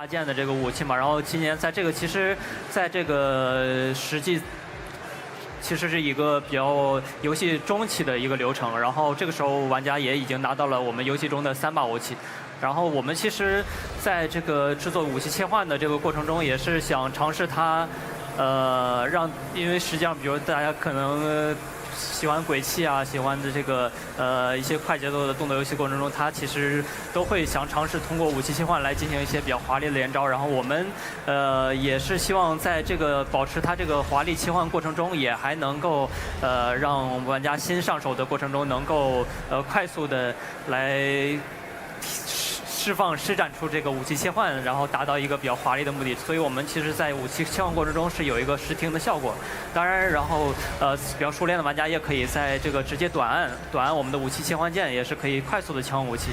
大件的这个武器嘛。然后今年在这个在这个实际。其实是一个比较游戏中期的一个流程，然后这个时候玩家也已经拿到了我们游戏中的3把武器，然后我们其实在这个制作武器切换的这个过程中，也是想尝试它，因为实际上，比如大家可能喜欢鬼泣啊，喜欢的这个一些快节奏的动作游戏过程中，它其实都会想尝试通过武器切换来进行一些比较华丽的连招。然后我们也是希望在这个保持它这个华丽切换过程中，也还能够让玩家新上手的过程中能够快速的来。施展出这个武器切换，然后达到一个比较华丽的目的。所以我们其实，在武器切换过程中是有一个实停的效果。当然，然后比较熟练的玩家也可以在这个直接短按我们的武器切换键，也是可以快速的切换武器。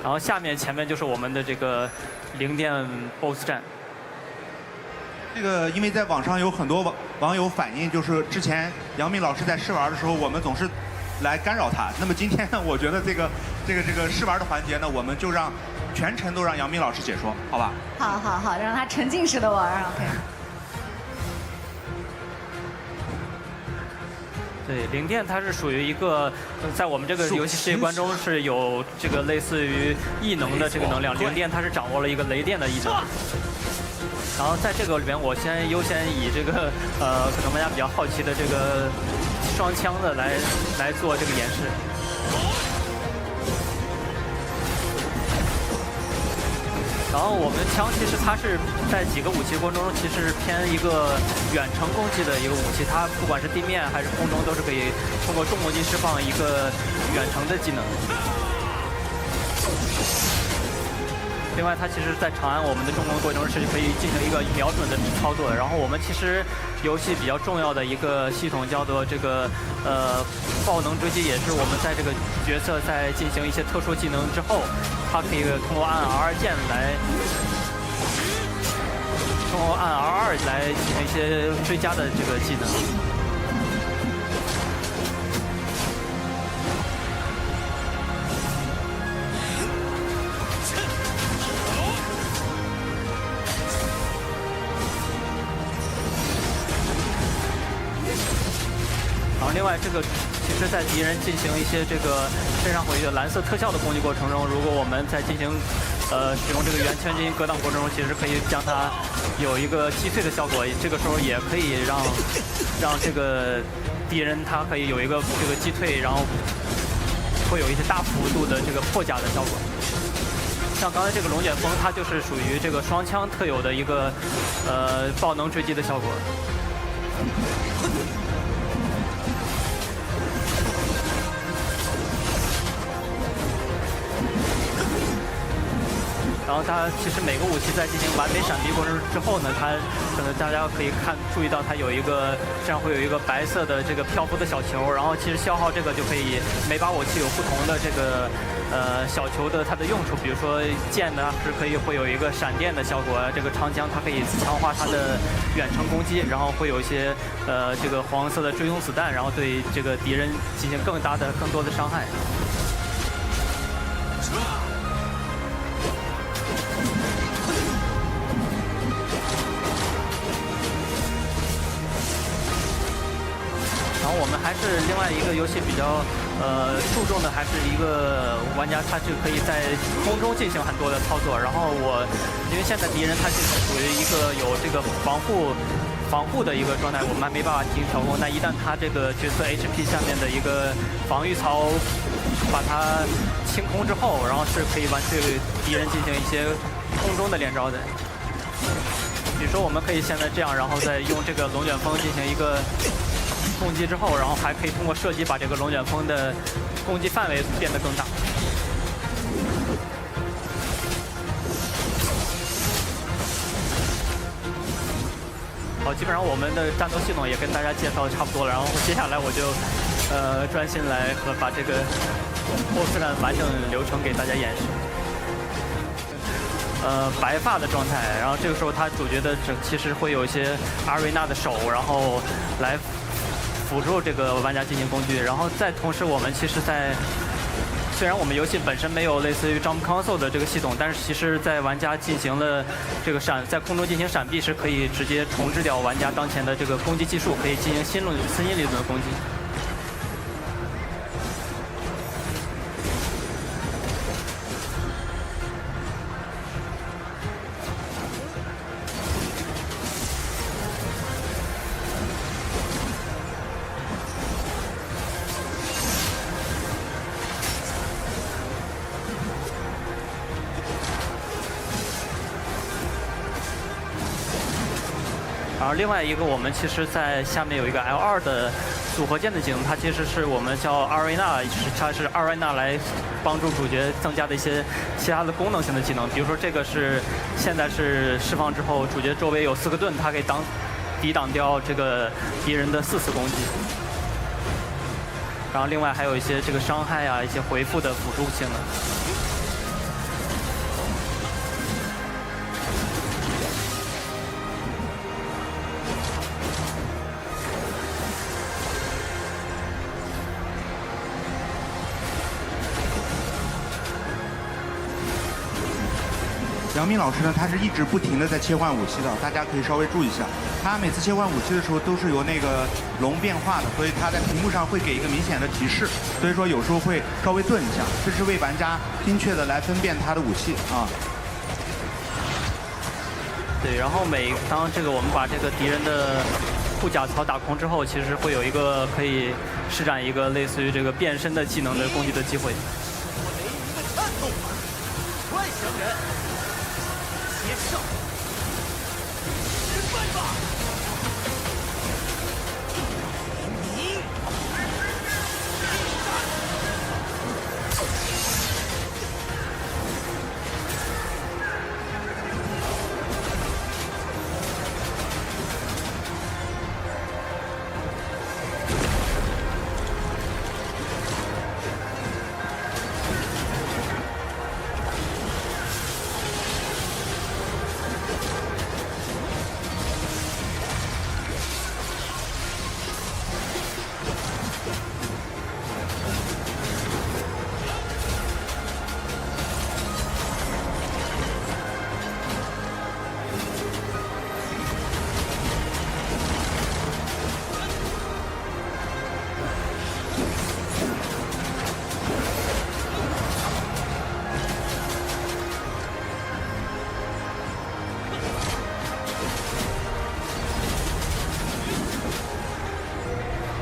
然后前面就是我们的这个零电 BOSS 战。这个因为在网上有很多网友反映，就是之前杨明老师在试玩的时候，我们总是来干扰他。那么今天呢，我觉得这个试玩的环节呢，我们就全程都让杨明老师解说，好吧？好，让他沉浸式的玩 ，OK。对，零电它是属于一个，在我们这个游戏世界观中是有这个类似于异能的这个能量。零电它是掌握了一个雷电的异能。然后在这个里面，我优先以这个可能玩家比较好奇的这个双枪的来做这个演示。然后我们的枪其实它是在几个武器过程中，其实是偏一个远程攻击的一个武器，它不管是地面还是空中，都是可以通过重攻击释放一个远程的技能。另外，它其实，在长按我们的重攻过程中是可以进行一个瞄准的操作的。然后我们其实游戏比较重要的一个系统叫做这个爆能追击，也是我们在这个角色在进行一些特殊技能之后，它可以通过按 R 键来进行一些追加的这个技能。另外，这个其实，在敌人进行一些这个身上会有蓝色特效的攻击过程中，如果我们在进行使用这个圆圈进行格挡过程中，其实可以将它有一个击碎的效果。这个时候也可以让这个敌人他可以有一个这个击退，然后会有一些大幅度的这个破甲的效果。像刚才这个龙卷风，它就是属于这个双枪特有的一个爆能追击的效果。然后它其实每个武器在进行完美闪避过程之后呢，它可能大家可以注意到它有一个这样会有一个白色的这个漂浮的小球，然后其实消耗这个就可以每把武器有不同的这个小球的它的用处，比如说剑呢是会有一个闪电的效果，这个长枪它可以强化它的远程攻击，然后会有一些这个黄色的追踪子弹，然后对这个敌人进行更多的伤害。然后我们还是另外一个游戏比较注重的，还是一个玩家他就可以在空中进行很多的操作。然后因为现在敌人他是属于一个有这个防护的一个状态，我们还没办法进行调控。但一旦他这个角色 HP 下面的一个防御槽把它清空之后，然后是可以对敌人进行一些空中的连招的。比如说我们可以现在这样，然后再用这个龙卷风进行一个攻击之后，然后还可以通过射击把这个龙卷风的攻击范围变得更大。好，基本上我们的战斗系统也跟大家介绍的差不多了，然后接下来我就专心来把这个BOSS战完整流程给大家演示。白发的状态，然后这个时候他主角的其实会有一些阿瑞娜的手，然后来辅助这个玩家进行攻击，然后再同时我们其实在虽然我们游戏本身没有类似于 Jump Console 的这个系统，但是其实在玩家进行了这个在空中进行闪避时，可以直接重置掉玩家当前的这个攻击技术，可以进行新一轮的攻击。然后另外一个，我们其实在下面有一个 L2的组合键的技能，它其实是我们叫 Arena， 它是 Arena 来帮助主角增加的一些其他的功能性的技能。比如说这个是现在是释放之后，主角周围有4个盾，它可以抵挡掉这个敌人的4次攻击。然后另外还有一些这个伤害啊，一些回复的辅助性能。杨明老师呢，他是一直不停的在切换武器的，大家可以稍微注意一下。他每次切换武器的时候都是由那个龙变化的，所以他在屏幕上会给一个明显的提示，所以说有时候会稍微顿一下，这是为玩家精确的来分辨他的武器啊。对，然后当这个我们把这个敌人的护甲槽打空之后，其实会有一个可以施展一个类似于这个变身的技能的攻击的机会。快降人！接受！失败吧！你！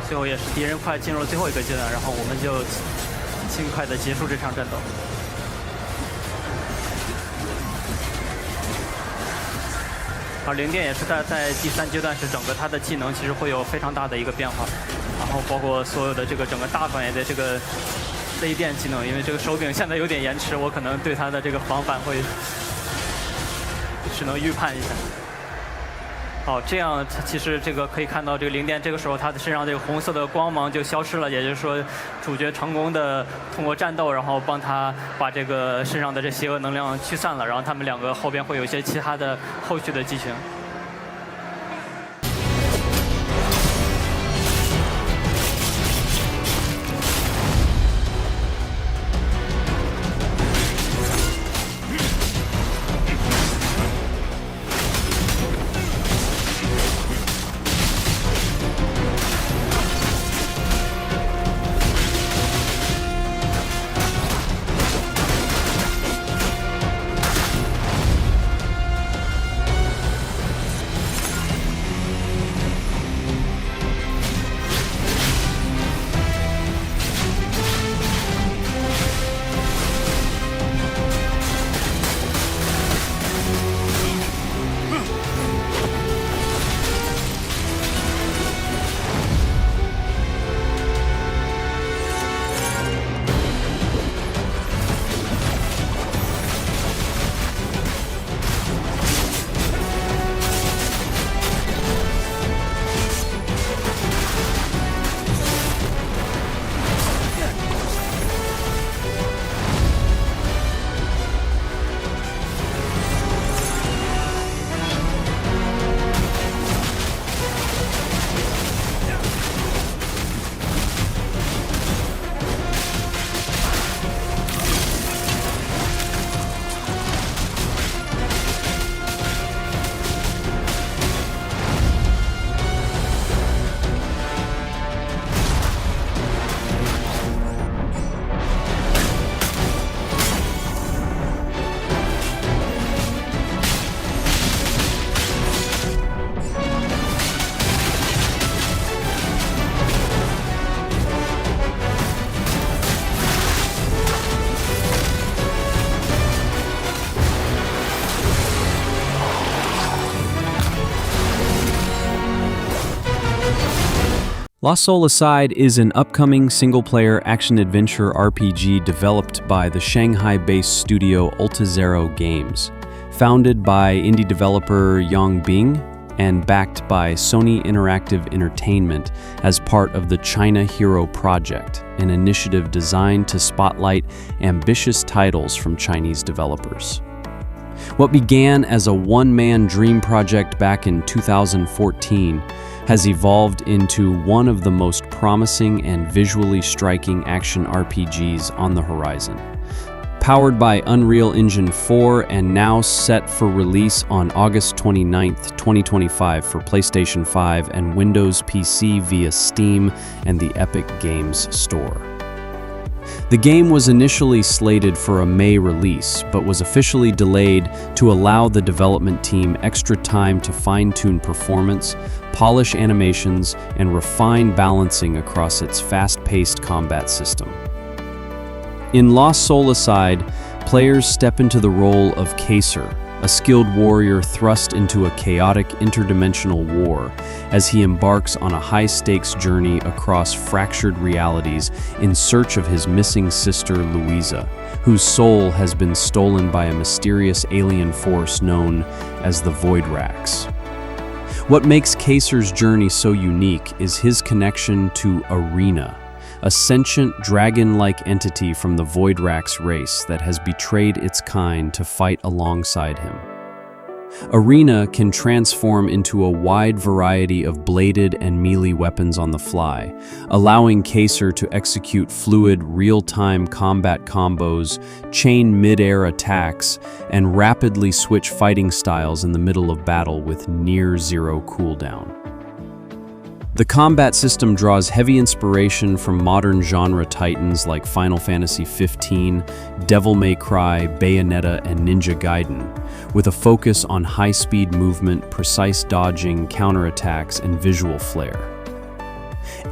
最后也是敌人快进入最后一个阶段，然后我们就尽快的结束这场战斗。而零电也是在第3阶段时，整个他的技能其实会有非常大的一个变化，然后包括所有的这个整个大范围的这个雷电技能，因为这个手柄现在有点延迟，我可能对他的这个防反会只能预判一下。好，这样其实这个可以看到，这个零电这个时候他的身上这个红色的光芒就消失了，也就是说，主角成功的通过战斗，然后帮他把这个身上的这邪恶能量驱散了，然后他们两个后边会有一些其他的后续的剧情。Lost Soul Aside is an upcoming single-player action-adventure RPG developed by the Shanghai-based studio AltaZero Games, founded by indie developer Yang Bing and backed by Sony Interactive Entertainment as part of the China Hero Project, an initiative designed to spotlight ambitious titles from Chinese developers. What began as a one-man dream project back in 2014 has evolved into one of the most promising and visually striking action RPGs on the horizon. Powered by Unreal Engine 4 and now set for release on August 29, 2025 for PlayStation 5 and Windows PC via Steam and the Epic Games Store. The game was initially slated for a May release, but was officially delayed to allow the development team extra time to fine-tune performance, polish animations, and refine balancing across its fast-paced combat system. In Lost Soul Aside, players step into the role of Kaser, a skilled warrior thrust into a chaotic interdimensional war as he embarks on a high-stakes journey across fractured realities in search of his missing sister Louisa, whose soul has been stolen by a mysterious alien force known as the Voidrax. What makes Kaser's journey so unique is his connection to Arena, a sentient dragon-like entity from the Voidrax race that has betrayed its kind to fight alongside him. Arena can transform into a wide variety of bladed and melee weapons on the fly, allowing Kaser to execute fluid, real-time combat combos, chain mid-air attacks, and rapidly switch fighting styles in the middle of battle with near-zero cooldown. The combat system draws heavy inspiration from modern genre titans like Final Fantasy XV, Devil May Cry, Bayonetta, and Ninja Gaiden, with a focus on high-speed movement, precise dodging, counterattacks, and visual flair.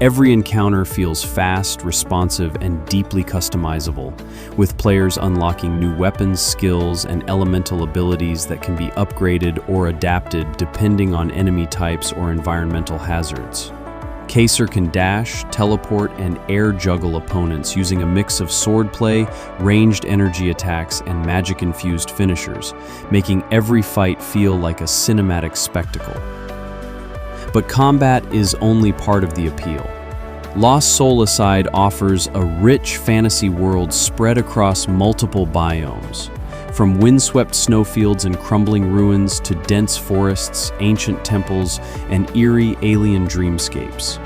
Every encounter feels fast, responsive, and deeply customizable, with players unlocking new weapons, skills, and elemental abilities that can be upgraded or adapted depending on enemy types or environmental hazards. Kaser can dash, teleport, and air juggle opponents using a mix of swordplay, ranged energy attacks, and magic-infused finishers, making every fight feel like a cinematic spectacle. But combat is only part of the appeal. Lost Soul Aside offers a rich fantasy world spread across multiple biomes, from windswept snowfields and crumbling ruins to dense forests, ancient temples, and eerie alien dreamscapes.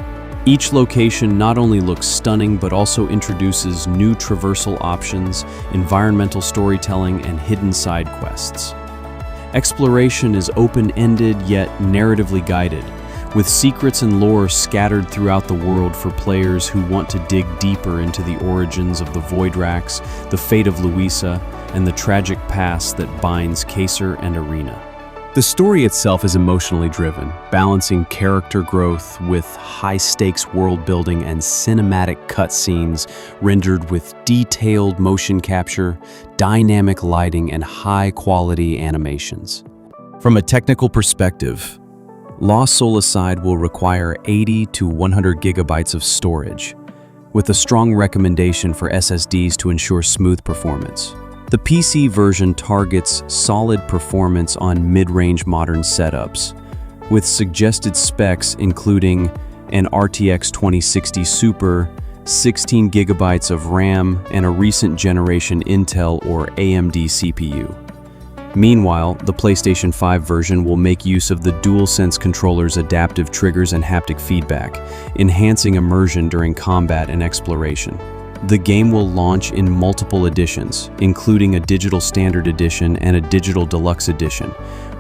Each location not only looks stunning but also introduces new traversal options, environmental storytelling, and hidden side quests. Exploration is open-ended yet narratively guided, with secrets and lore scattered throughout the world for players who want to dig deeper into the origins of the Voidrax, the fate of Louisa, and the tragic past that binds Kaser and Arena. The story itself is emotionally driven, balancing character growth with high-stakes world-building and cinematic cutscenes rendered with detailed motion capture, dynamic lighting, and high-quality animations. From a technical perspective, Lost Soul Aside will require 80 to 100 gigabytes of storage, with a strong recommendation for SSDs to ensure smooth performance. The PC version targets solid performance on mid-range modern setups, with suggested specs including an RTX 2060 Super, 16 gigabytes of RAM, and a recent generation Intel or AMD CPU. Meanwhile, the PlayStation 5 version will make use of the DualSense controller's adaptive triggers and haptic feedback, enhancing immersion during combat and exploration. The game will launch in multiple editions, including a digital standard edition and a digital deluxe edition,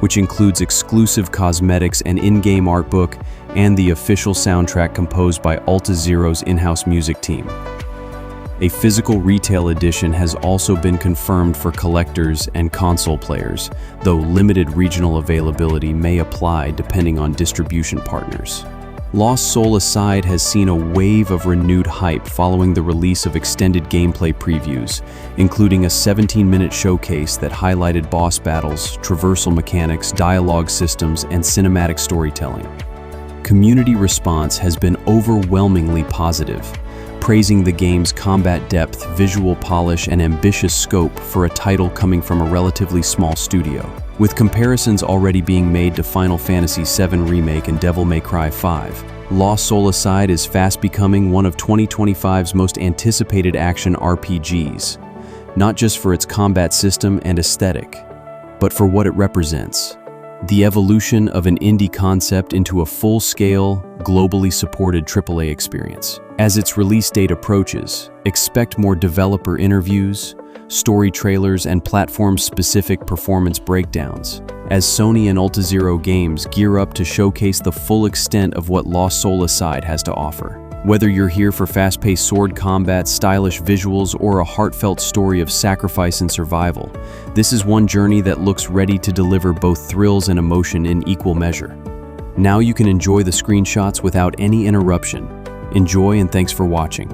which includes exclusive cosmetics and in-game art book and the official soundtrack composed by AltaZero's in-house music team. A physical retail edition has also been confirmed for collectors and console players, though limited regional availability may apply depending on distribution partners. Lost Soul Aside has seen a wave of renewed hype following the release of extended gameplay previews, including a 17-minute showcase that highlighted boss battles, traversal mechanics, dialogue systems, and cinematic storytelling. community response has been overwhelmingly positive, praising the game's combat depth, visual polish, and ambitious scope for a title coming from a relatively small studio. With comparisons already being made to Final Fantasy VII Remake and Devil May Cry 5, Lost Soul Aside is fast becoming one of 2025's most anticipated action RPGs, not just for its combat system and aesthetic, but for what it represents. The evolution of an indie concept into a full-scale, globally supported AAA experience. As its release date approaches, expect more developer interviews, story trailers, and platform-specific performance breakdowns, as Sony and AltaZero Games gear up to showcase the full extent of what Lost Soul Aside has to offer. Whether you're here for fast-paced sword combat, stylish visuals, or a heartfelt story of sacrifice and survival, this is one journey that looks ready to deliver both thrills and emotion in equal measure. Now you can enjoy the screenshots without any interruption. Enjoy and thanks for watching.